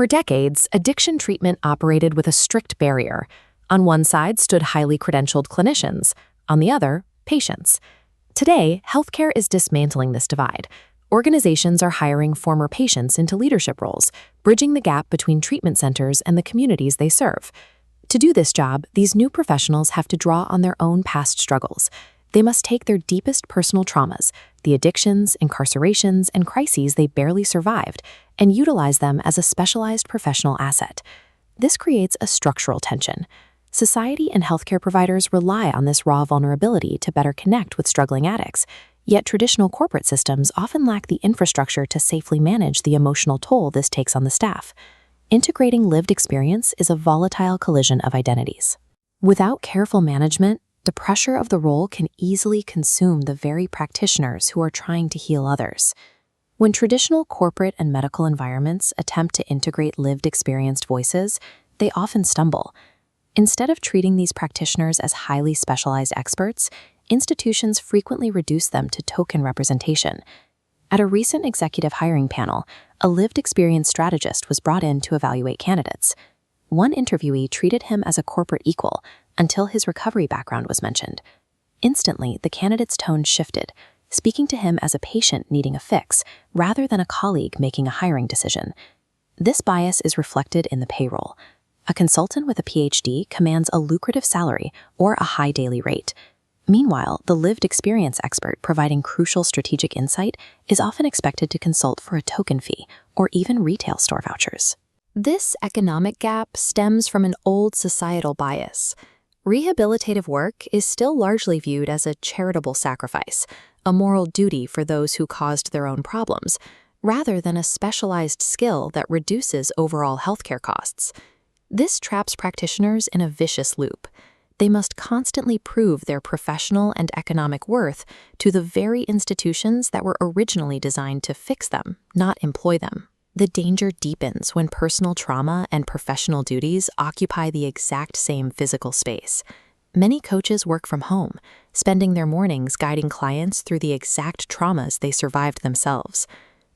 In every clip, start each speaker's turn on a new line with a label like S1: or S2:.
S1: For decades, addiction treatment operated with a strict barrier. On one side stood highly credentialed clinicians, on the other, patients. Today, healthcare is dismantling this divide. Organizations are hiring former patients into leadership roles, bridging the gap between treatment centers and the communities they serve. To do this job, these new professionals have to draw on their own past struggles. They must take their deepest personal traumas, the addictions, incarcerations, and crises they barely survived, and utilize them as a specialized professional asset. This creates a structural tension. Society and healthcare providers rely on this raw vulnerability to better connect with struggling addicts, yet traditional corporate systems often lack the infrastructure to safely manage the emotional toll this takes on the staff. Integrating lived experience is a volatile collision of identities. Without careful management, the pressure of the role can easily consume the very practitioners who are trying to heal others. When traditional corporate and medical environments attempt to integrate lived experienced voices, they often stumble. Instead of treating these practitioners as highly specialized experts, institutions frequently reduce them to token representation. At a recent executive hiring panel, a lived experience strategist was brought in to evaluate candidates. One interviewee treated him as a corporate equal until his recovery background was mentioned. Instantly, the candidate's tone shifted, speaking to him as a patient needing a fix rather than a colleague making a hiring decision. This bias is reflected in the payroll. A consultant with a PhD commands a lucrative salary or a high daily rate. Meanwhile, the lived experience expert providing crucial strategic insight is often expected to consult for a token fee or even retail store vouchers. This economic gap stems from an old societal bias. Rehabilitative work is still largely viewed as a charitable sacrifice, a moral duty for those who caused their own problems, rather than a specialized skill that reduces overall healthcare costs. This traps practitioners in a vicious loop. They must constantly prove their professional and economic worth to the very institutions that were originally designed to fix them, not employ them. The danger deepens when personal trauma and professional duties occupy the exact same physical space. Many coaches work from home, spending their mornings guiding clients through the exact traumas they survived themselves.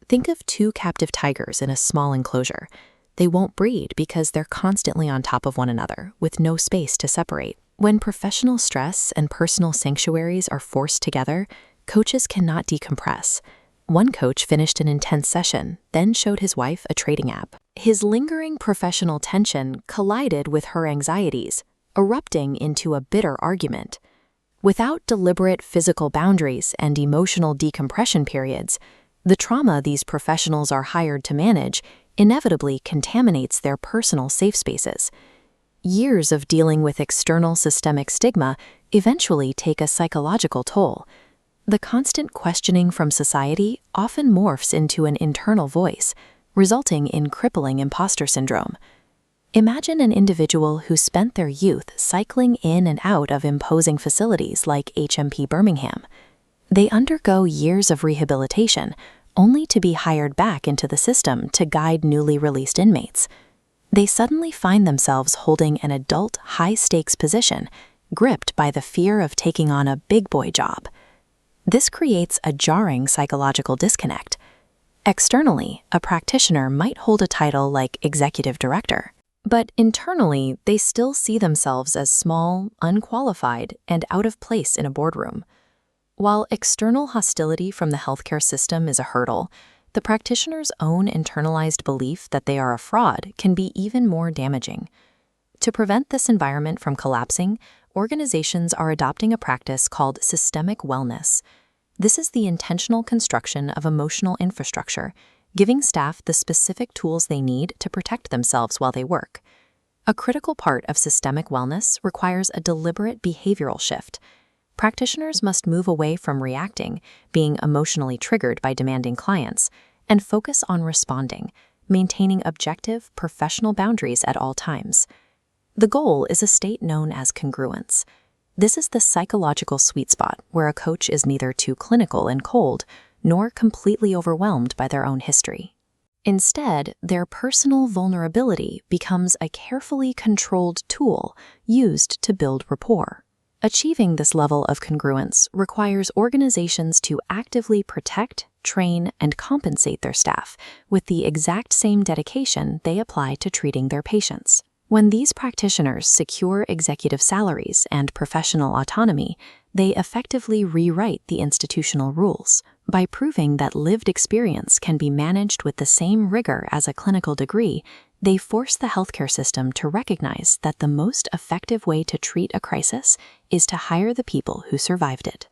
S1: Think of two captive tigers in a small enclosure. They won't breed because they're constantly on top of one another, with no space to separate. When professional stress and personal sanctuaries are forced together, coaches cannot decompress. One coach finished an intense session, then showed his wife a trading app. His lingering professional tension collided with her anxieties, erupting into a bitter argument. Without deliberate physical boundaries and emotional decompression periods, the trauma these professionals are hired to manage inevitably contaminates their personal safe spaces. Years of dealing with external systemic stigma eventually take a psychological toll. The constant questioning from society often morphs into an internal voice, resulting in crippling imposter syndrome. Imagine an individual who spent their youth cycling in and out of imposing facilities like HMP Birmingham. They undergo years of rehabilitation, only to be hired back into the system to guide newly released inmates. They suddenly find themselves holding an adult, high-stakes position, gripped by the fear of taking on a big boy job. This creates a jarring psychological disconnect. Externally, a practitioner might hold a title like executive director, but internally, they still see themselves as small, unqualified, and out of place in a boardroom. While external hostility from the healthcare system is a hurdle, the practitioner's own internalized belief that they are a fraud can be even more damaging. To prevent this environment from collapsing, organizations are adopting a practice called systemic wellness. This is the intentional construction of emotional infrastructure, giving staff the specific tools they need to protect themselves while they work. A critical part of systemic wellness requires a deliberate behavioral shift. Practitioners must move away from reacting, being emotionally triggered by demanding clients, and focus on responding, maintaining objective, professional boundaries at all times. The goal is a state known as congruence. This is the psychological sweet spot where a coach is neither too clinical and cold, nor completely overwhelmed by their own history. Instead, their personal vulnerability becomes a carefully controlled tool used to build rapport. Achieving this level of congruence requires organizations to actively protect, train, and compensate their staff with the exact same dedication they apply to treating their patients. When these practitioners secure executive salaries and professional autonomy, they effectively rewrite the institutional rules. By proving that lived experience can be managed with the same rigor as a clinical degree, they force the healthcare system to recognize that the most effective way to treat a crisis is to hire the people who survived it.